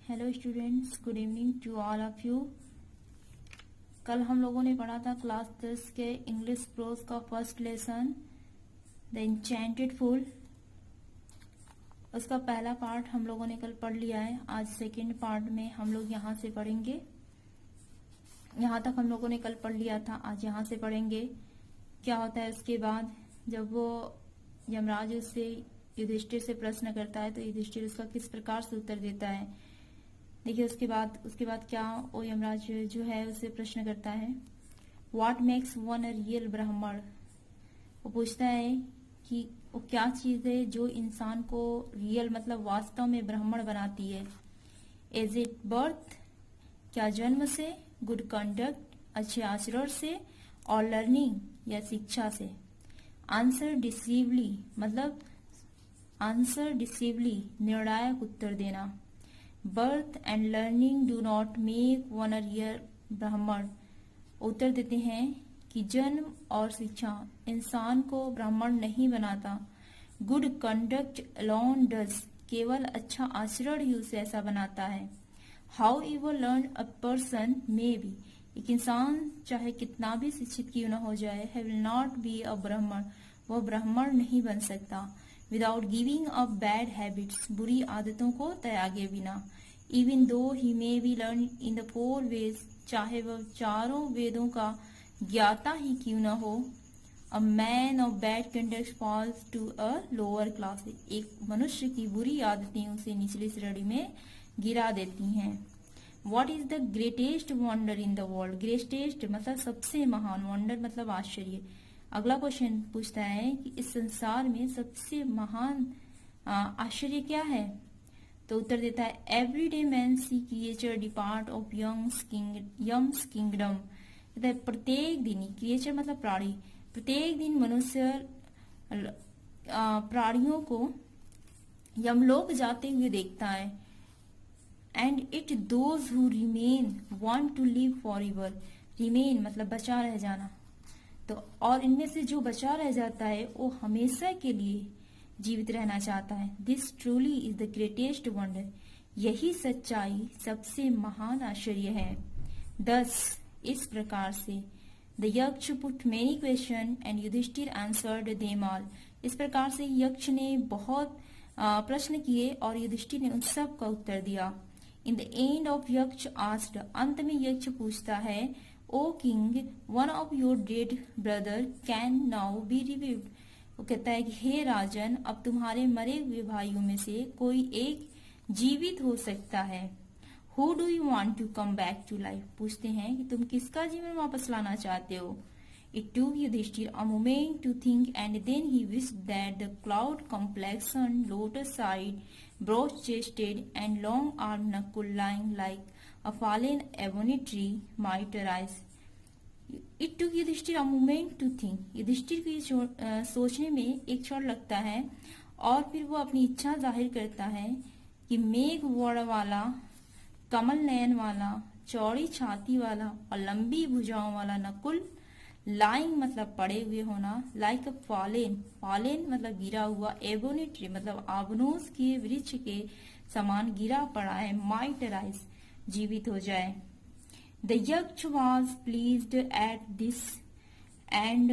Hello students, good evening to all of you. कल हम लोगों ने पढ़ा था क्लास 10 के इंग्लिश प्रोज का first lesson the enchanted pool. उसका पहला पार्ट हम लोगों ने कल पढ़ लिया है। आज सेकंड पार्ट में हम लोग यहाँ से पढ़ेंगे। यहाँ तक हम लोगों ने कल पढ़ लिया था, आज यहाँ से पढ़ेंगे। क्या होता है उसके बाद, जब वो यमराज उससे युधिष्ठिर से प्रश्न करता है तो युधिष्ठिर उसका किस प्रकार से उत्तर देता है। देखिए उसके बाद क्या वो यमराज जो है उससे प्रश्न करता है, what makes one a real ब्राह्मण। वो पूछता है कि वो क्या चीज है जो इंसान को रियल मतलब वास्तव में ब्राह्मण बनाती है। इज इट बर्थ, क्या जन्म से, गुड कंडक्ट, अच्छे आचरण से, और लर्निंग या शिक्षा से। आंसर डिसीवली मतलब आंसर डिसीवली निर्णायक उत्तर देना। Birth and learning do not make one a real ब्राह्मण। उत्तर देते हैं कि जन्म और शिक्षा इंसान को ब्राह्मण नहीं बनाता। गुड कंडक्ट अलोन डज, केवल अच्छा आचरण ही उसे ऐसा बनाता है। How ever learn a person may be, एक इंसान चाहे कितना भी शिक्षित क्यों न हो जाए, he will not be a ब्राह्मण, वह ब्राह्मण नहीं बन सकता। Without giving up bad habits, बुरी आदतों को त्यागे बिना। Even though he may be learn in the 4 Vedas, चाहे वह चारों वेदों का ज्ञाता ही क्यों न हो। A man of bad conduct falls to a lower class, एक मनुष्य की बुरी आदतें उसे निचली श्रेणी में गिरा देती हैं। What is the greatest wonder in the world, greatest मतलब सबसे महान, वंडर मतलब आश्चर्य। अगला क्वेश्चन पूछता है कि इस संसार में सबसे महान आश्चर्य क्या है। तो उत्तर देता है, every day man see creature depart of Yama's kingdom. प्रत्येक दिन, क्रिएचर मतलब प्राणी, प्रत्येक दिन मनुष्य प्राणियों को यमलोक जाते हुए देखता है। And it those who remain want to live for ever, remain मतलब बचा रह जाना, तो और इनमें से जो बचा रह जाता है वो हमेशा के लिए जीवित रहना चाहता है। This truly is the greatest wonder, यही सच्चाई सबसे महान आश्चर्य है। दस, इस प्रकार से, the Yaksha put many question and Yudhishthira answered them all. इस प्रकार से यक्ष ने बहुत प्रश्न किए और युधिष्ठिर ने उन सब का उत्तर दिया। In the end of Yaksha asked, अंत में यक्ष पूछता है, O king, one of your dead brother can now be revived. वो कहता है कि हे राजन, अब तुम्हारे मरे हुए भाइयों में से कोई एक जीवित हो सकता है। Who do you want to come back to life, पूछते हैं कि तुम किसका जीवन वापस लाना चाहते हो। It took Yudhishthir a moment to think, and then he wished that the cloud-complexioned, lotus-eyed, broad-chested, and long-armed Nakul, lying like a fallen ebony tree, might arise. It took Yudhishthir a moment to think. Yudhishthir की सोचने में एक क्षण लगता है और फिर वो अपनी इच्छा जाहिर करता है कि मेघ वर्ण वाला, कमल नयन वाला, चौड़ी छाती वाला और लंबी भुजाओं वाला नकुल, लाइंग मतलब पड़े हुए होना, लाइक अ फॉलेन, फॉलेन मतलब गिरा हुआ, एबोनी ट्री मतलब आबनोस के वृक्ष के समान गिरा पड़ा है, माइट राइज जीवित हो जाए। The Yaksha was pleased at this and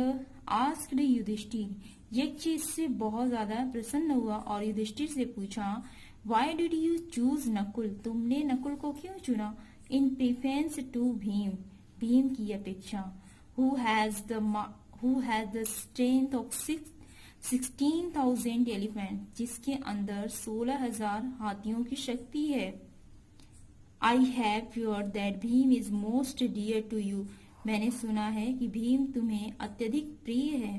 asked Yudhishthira, Yaksha इससे बहुत ज्यादा प्रसन्न हुआ और युधिष्ठिर से पूछा, why did you choose Nakul, तुमने नकुल को क्यों चुना। इन प्रेफरेंस टू भीम, भीम की अपेक्षा। Who has the strength of 16,000 elephants, जिसके अंदर 16,000 हाथियों की शक्ति है। I have heard that Bhim is most dear to you, मैंने सुना है कि भीम तुम्हें अत्यधिक प्रिय है।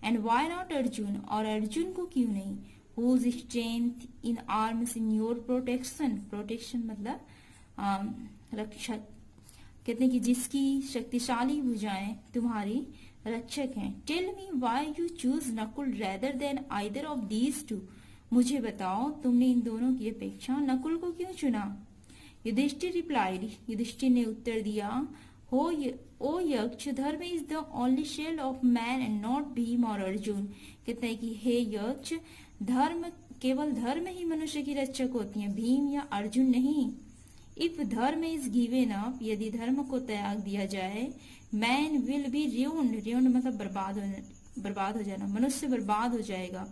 And why not अर्जुन, और अर्जुन को क्यों नहीं। Whose strength in arms in your protection, protection मतलब रक्षक, कहते हैं कि जिसकी शक्तिशाली भुजाएं तुम्हारी रक्षक हैं। Tell me why you choose Nakula rather than either of these two, मुझे बताओ तुमने इन दोनों की अपेक्षा नकुल को क्यों चुना। युधिष्ठिर रिप्लाइड, युधिष्ठिर ने उत्तर दिया, ओ यक्ष, धर्म is the only shield of man and not Bhim और अर्जुन। कहते हैं कि हे यक्ष, धर्म केवल धर्म ही मनुष्य की रक्षक होती है, भीम या अर्जुन नहीं। इफ धर्म इज गिवन अप, यदि धर्म को त्याग दिया जाए, man will be ruined, ruined मतलब बर्बाद हो जाना, मनुष्य बर्बाद हो जाएगा।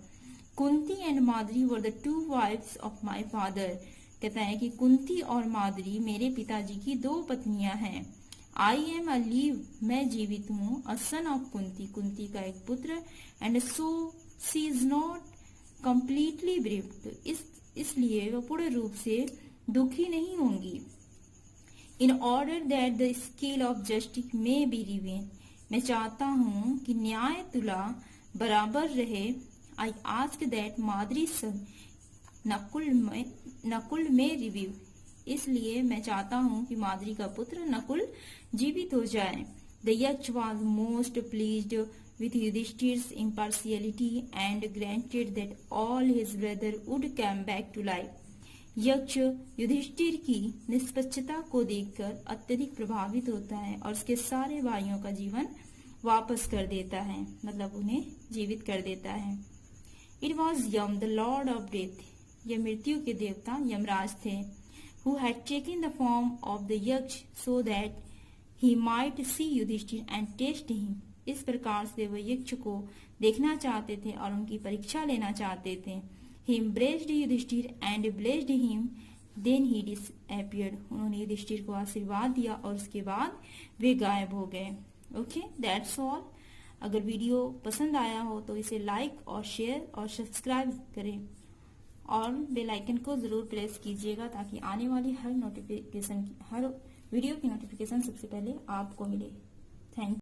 Kunti and Madri were the two wives of my father, कहता है कि कुंती और माद्री मेरे पिताजी की 2 पत्नियां हैं। आई एम अ लीव, मैं जीवित हूँ, a son of Kunti, Kunti का एक पुत्र, and so she is not completely briefed, इसलिए वह पूर्ण रूप से दुखी नहीं होंगी। In order that the scale of justice may be even, मैं चाहता हूँ कि न्याय तुला बराबर रहे। I ask that Madri son Nakul may revive, इसलिए मैं चाहता हूँ कि माद्री का पुत्र नकुल जीवित हो जाए। The Yaksha was most pleased with Yudhishthir's impartiality and granted that all his brother would come back to life. यक्ष युधिष्ठिर की निष्पक्षता को देखकर अत्यधिक प्रभावित होता है और उसके सारे भाइयों का जीवन वापस कर देता है, मतलब उन्हें जीवित कर देता है। It was Yam, the lord of death, यह मृत्यु के देवता यमराज थे, who had taken the form of the yaksh so that he might see Yudhishthir and test him. इस प्रकार से वह यक्ष को देखना चाहते थे और उनकी परीक्षा लेना चाहते थे। He embraced Yudhishthir and blessed him, then he disappeared. उन्होंने युधिष्ठिर को आशीर्वाद दिया और उसके बाद वे गायब हो गए। Okay, that's all. अगर वीडियो पसंद आया हो तो इसे लाइक और शेयर और सब्सक्राइब करें और बेल आइकन को जरूर प्रेस कीजिएगा ताकि आने वाली हर वीडियो की नोटिफिकेशन सबसे पहले आपको मिले। Thank you.